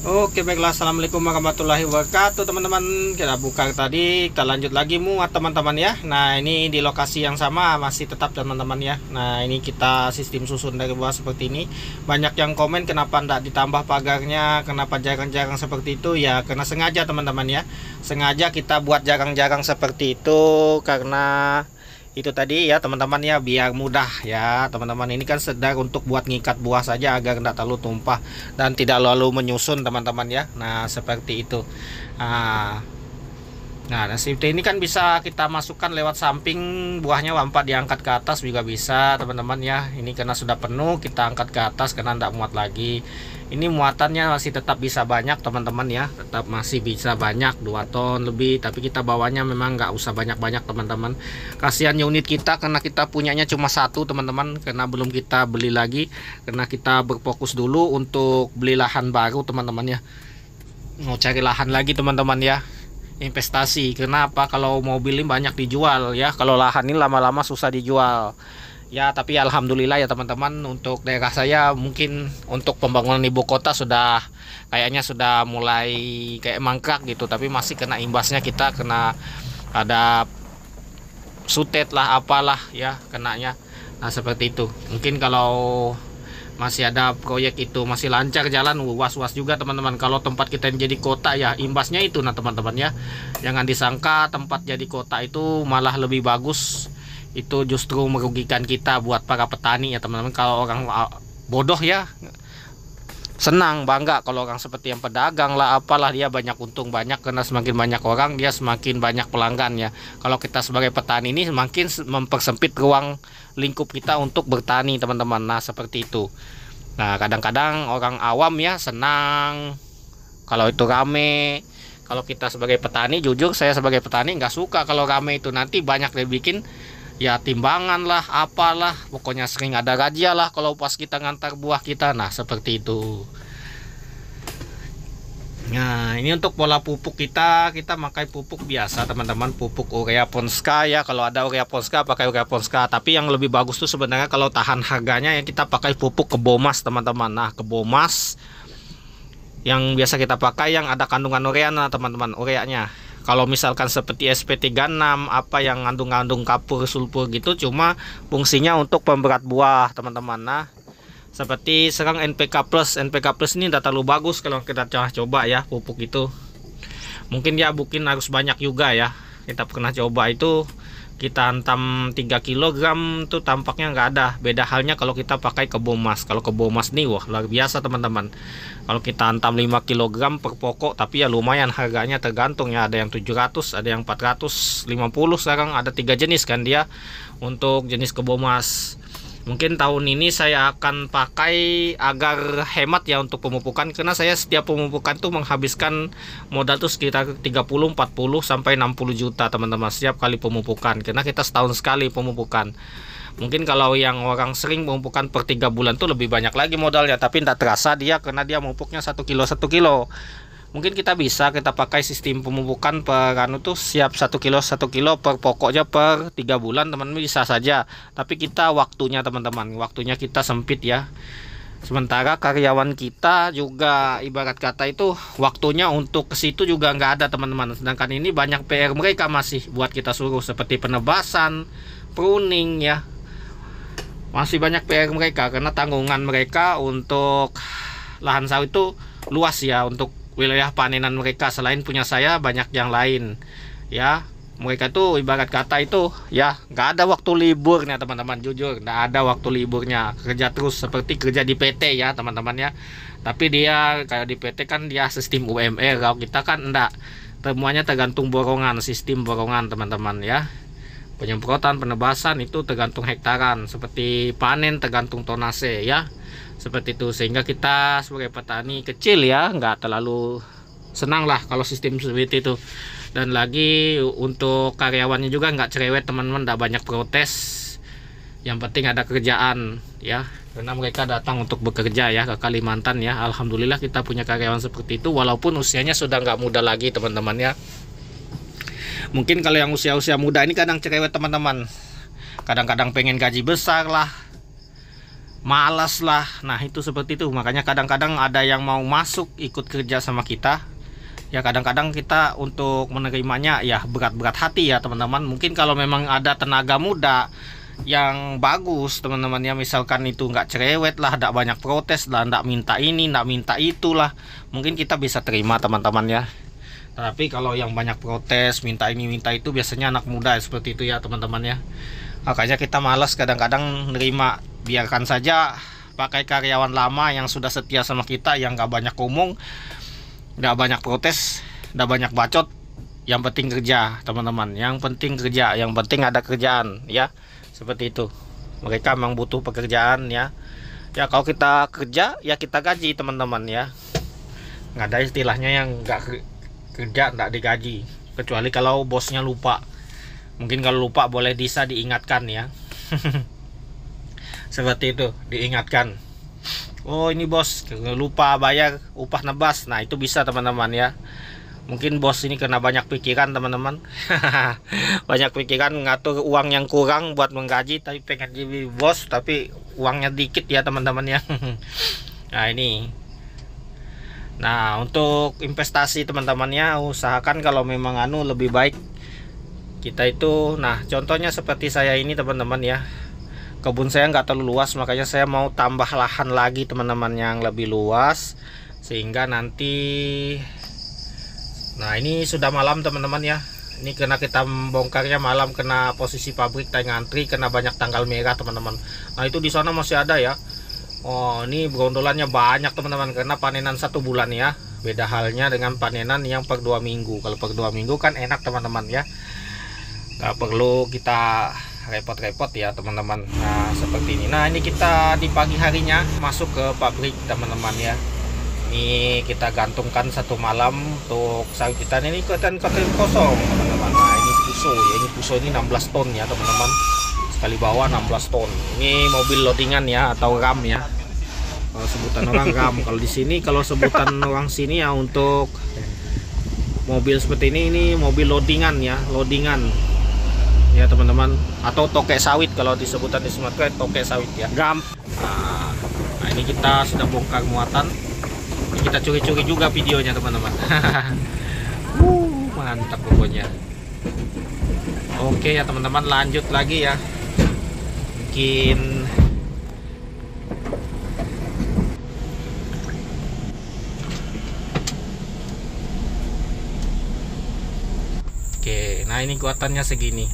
Oke, baiklah. Assalamualaikum warahmatullahi wabarakatuh, teman-teman. Kita buka tadi, kita lanjut lagi muat, teman-teman ya. Nah, ini di lokasi yang sama masih tetap, teman-teman ya. Nah, ini kita sistem susun dari bawah seperti ini. Banyak yang komen kenapa tidak ditambah pagarnya, kenapa jarang-jarang seperti itu ya, karena sengaja, teman-teman ya. Sengaja kita buat jarang-jarang seperti itu karena itu tadi ya, teman-teman ya, biar mudah ya, teman-teman. Ini kan sedang untuk buat ngikat buah saja agar tidak terlalu tumpah dan tidak lalu menyusun, teman-teman ya. Nah, seperti itu. Nah, seperti ini kan bisa kita masukkan lewat samping, buahnya wampat diangkat ke atas juga bisa, teman-teman ya. Ini karena sudah penuh, kita angkat ke atas karena tidak muat lagi. Ini muatannya masih tetap bisa banyak, teman-teman ya. Tetap masih bisa banyak, 2 ton lebih. Tapi kita bawanya memang nggak usah banyak-banyak, teman-teman. Kasihan unit kita karena kita punyanya cuma satu, teman-teman. Karena belum kita beli lagi, karena kita berfokus dulu untuk beli lahan baru, teman-teman ya. Mau cari lahan lagi, teman-teman ya. Investasi. Kenapa? Kalau mobil ini banyak dijual ya, kalau lahan ini lama-lama susah dijual ya. Tapi alhamdulillah ya, teman-teman, untuk daerah saya mungkin untuk pembangunan ibu kota sudah kayaknya sudah mulai kayak mangkrak gitu, tapi masih kena imbasnya kita, kena ada sutet lah apalah ya kenanya. Nah, seperti itu. Mungkin kalau masih ada proyek itu masih lancar jalan, was-was juga, teman-teman. Kalau tempat kita yang jadi kota ya imbasnya itu. Nah, teman-teman ya, jangan disangka tempat jadi kota itu malah lebih bagus. Itu justru merugikan kita buat para petani ya, teman-teman. Kalau orang bodoh ya senang bangga, kalau orang seperti yang pedagang lah apalah, dia banyak untung banyak karena semakin banyak orang dia semakin banyak pelanggan ya. Kalau kita sebagai petani ini semakin mempersempit ruang lingkup kita untuk bertani, teman-teman. Nah, seperti itu. Nah, kadang-kadang orang awam ya senang kalau itu rame. Kalau kita sebagai petani, jujur saya sebagai petani nggak suka kalau rame itu, nanti banyak dia bikin ya timbangan lah apalah, pokoknya sering ada razia lah kalau pas kita ngantar buah kita. Nah, seperti itu. Nah, ini untuk pola pupuk kita pakai pupuk biasa, teman-teman, pupuk urea ponska ya. Kalau ada urea ponska pakai urea ponska, tapi yang lebih bagus tuh sebenarnya kalau tahan harganya ya kita pakai pupuk kebomas, teman-teman. Nah, kebomas yang biasa kita pakai yang ada kandungan urea, nah, teman-teman, ureanya. Kalau misalkan seperti SP36 apa yang ngandung kapur sulfur gitu, cuma fungsinya untuk pemberat buah, teman-teman. Nah, seperti sekarang NPK Plus ini tidak terlalu bagus kalau kita coba ya pupuk itu. Mungkin dia mungkin harus banyak juga ya. Kita pernah coba itu, kita hantam 3 kg tuh tampaknya nggak ada. Beda halnya kalau kita pakai kebomas. Kalau kebomas nih wah luar biasa, teman-teman. Kalau kita hantam 5 kg per pokok, tapi ya lumayan harganya, tergantung ya, ada yang 700, ada yang 450 sekarang, ada 3 jenis kan dia untuk jenis kebomas. Mungkin tahun ini saya akan pakai agar hemat ya untuk pemupukan, karena saya setiap pemupukan tuh menghabiskan modal tuh sekitar 30, 40 sampai 60 juta, teman-teman, setiap kali pemupukan, karena kita setahun sekali pemupukan. Mungkin kalau yang orang sering pemupukan per 3 bulan tuh lebih banyak lagi modalnya, tapi tidak terasa dia karena dia memupuknya 1 kilo 1 kilo. Mungkin kita pakai sistem pemupukan per anu tuh siap 1 kilo 1 kilo per pokoknya per 3 bulan, teman-teman, bisa saja. Tapi kita waktunya, teman-teman, waktunya kita sempit ya. Sementara karyawan kita juga ibarat kata itu waktunya untuk ke situ juga nggak ada, teman-teman. Sedangkan ini banyak PR mereka masih buat kita suruh, seperti penebasan, pruning ya. Masih banyak PR mereka karena tanggungan mereka untuk lahan sawit itu luas ya, untuk wilayah panenan mereka. Selain punya saya banyak yang lain ya. Mereka tuh ibarat kata itu ya nggak ada waktu liburnya, teman-teman, jujur nggak ada waktu liburnya, kerja terus seperti kerja di PT ya, teman-teman ya. Tapi dia kayak di PT kan dia sistem UMR, kalau kita kan enggak, semuanya tergantung borongan, sistem borongan, teman-teman ya. Penyemprotan, penebasan itu tergantung hektaran, seperti panen tergantung tonase ya, seperti itu. Sehingga kita sebagai petani kecil ya nggak terlalu senang lah kalau sistem seperti itu. Dan lagi untuk karyawannya juga nggak cerewet, teman-teman, nggak banyak protes, yang penting ada kerjaan ya, karena mereka datang untuk bekerja ya ke Kalimantan ya. Alhamdulillah kita punya karyawan seperti itu, walaupun usianya sudah nggak muda lagi, teman-teman ya. Mungkin kalau yang usia-usia muda ini kadang cerewet, teman-teman, kadang-kadang pengen gaji besar lah malas lah. Nah itu seperti itu, makanya kadang-kadang ada yang mau masuk ikut kerja sama kita ya, kadang-kadang kita untuk menerimanya ya berat-berat hati ya teman-teman. Mungkin kalau memang ada tenaga muda yang bagus teman-teman ya, misalkan itu nggak cerewet lah, nggak banyak protes lah, nggak minta ini nggak minta itulah, mungkin kita bisa terima teman-teman ya. Tapi kalau yang banyak protes, minta ini minta itu, biasanya anak muda seperti itu ya teman-teman ya. Makanya kita malas kadang-kadang nerima, biarkan saja pakai karyawan lama yang sudah setia sama kita, yang nggak banyak ngomong, nggak banyak protes, nggak banyak bacot. Yang penting kerja teman-teman, yang penting kerja, yang penting ada kerjaan ya, seperti itu. Mereka memang butuh pekerjaan ya. Ya kalau kita kerja ya kita gaji teman-teman ya, nggak ada istilahnya yang nggak kerja nggak digaji, kecuali kalau bosnya lupa. Mungkin kalau lupa boleh bisa diingatkan ya. Seperti itu, diingatkan, oh ini bos lupa bayar upah nebas. Nah itu bisa teman-teman ya. Mungkin bos ini kena banyak pikiran teman-teman. Banyak pikiran ngatur uang yang kurang buat menggaji, tapi pengen jadi bos tapi uangnya dikit ya teman-teman ya. Nah ini, nah untuk investasi teman-temannya usahakan kalau memang lebih baik kita itu, nah contohnya seperti saya ini teman-teman ya, kebun saya nggak terlalu luas, makanya saya mau tambah lahan lagi teman-teman yang lebih luas, sehingga nanti, nah ini sudah malam teman-teman ya, ini kena kita bongkarnya malam, kena posisi pabrik tanya ngantri, kena banyak tanggal merah teman-teman. Nah itu di sana masih ada ya. Oh ini berondolannya banyak teman-teman, karena panenan 1 bulan ya. Beda halnya dengan panenan yang per 2 minggu. Kalau per 2 minggu kan enak teman-teman ya, nggak perlu kita repot-repot ya teman-teman. Nah seperti ini. Nah ini kita di pagi harinya masuk ke pabrik teman-teman ya. Ini kita gantungkan 1 malam untuk sawit kita. Ini kelihatan kosong teman-teman. Nah ini puso ya, ini puso ini 16 ton ya teman-teman, sekali bawa 16 ton. Ini mobil loadingan ya, atau ram ya, kalau sebutan orang ram. Kalau di sini, kalau sebutan orang sini ya, untuk mobil seperti ini mobil loadingan ya, loadingan ya teman-teman, atau tokek sawit kalau disebutan di Sumatera, tokek sawit ya, ram. Nah ini kita sudah bongkar muatan, ini kita curi-curi juga videonya teman-teman. Mantap pokoknya. Oke ya teman-teman, lanjut lagi ya. Mungkin oke, nah ini kuatannya segini.